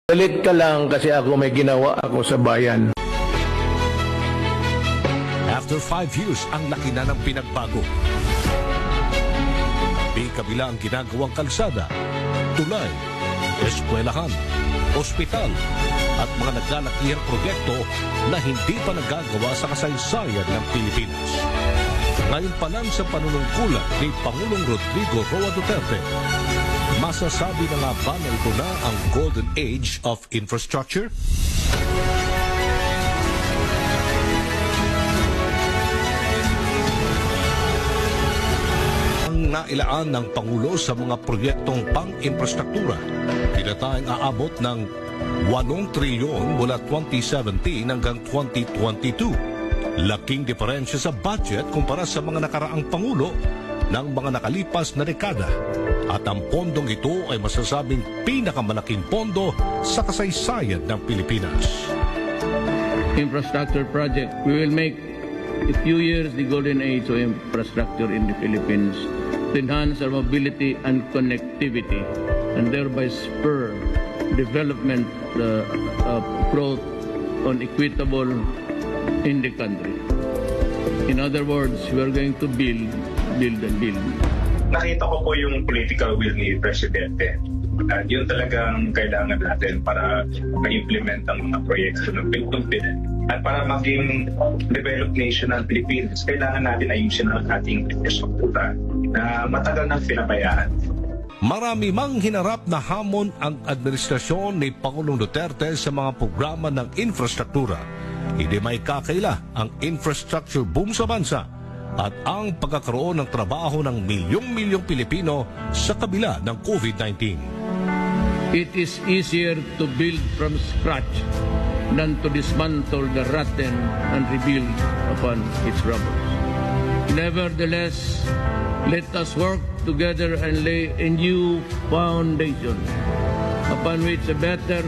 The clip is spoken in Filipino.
Galit ka lang kasi ako may ginawa ako sa bayan. After 5 years, ang laki na ng pinagbago. Di kabila ang ginagawang kalsada, tulay, eskwelahan, ospital, at mga naglalakihang proyekto na hindi pa nagagawa sa kasaysayan ng Pilipinas. Ngayon pa lang sa panunungkulan ni Pangulong Rodrigo Roa Duterte, masasabi na nga ba na ito na ang golden age of infrastructure? Ang nailaan ng Pangulo sa mga proyektong pang-infrastruktura, tinatayang aabot ng 8 trilyon mula 2017 hanggang 2022. Laking diferensya sa budget kumpara sa mga nakaraang Pangulo ng mga nakalipas na dekada. At ang pondong ito ay masasabing pinakamalaking pondo sa kasaysayan ng Pilipinas. Infrastructure project, we will make a few years the golden age of infrastructure in the Philippines to enhance our mobility and connectivity and thereby spur development growth on equitable in the country. In other words, we are going to build and build. Nakita ko po yung political will ni Presidente. Yun talagang kailangan natin para ma-implement ang mga proyekto ng Pilipinas. At para maging developed nation ng Pilipinas, kailangan natin ayusin ang ating infrastruktura na matagal nang pinabayaan. Marami mang hinarap na hamon ang administrasyon ni Pangulong Duterte sa mga programa ng infrastruktura. Hindi may kakaila ang infrastructure boom sa bansa at ang pagkakaroon ng trabaho ng milyong-milyong Pilipino sa kabila ng COVID-19. It is easier to build from scratch than to dismantle the rotten and rebuild upon its rubble. Nevertheless, let us work together and lay a new foundation upon which a better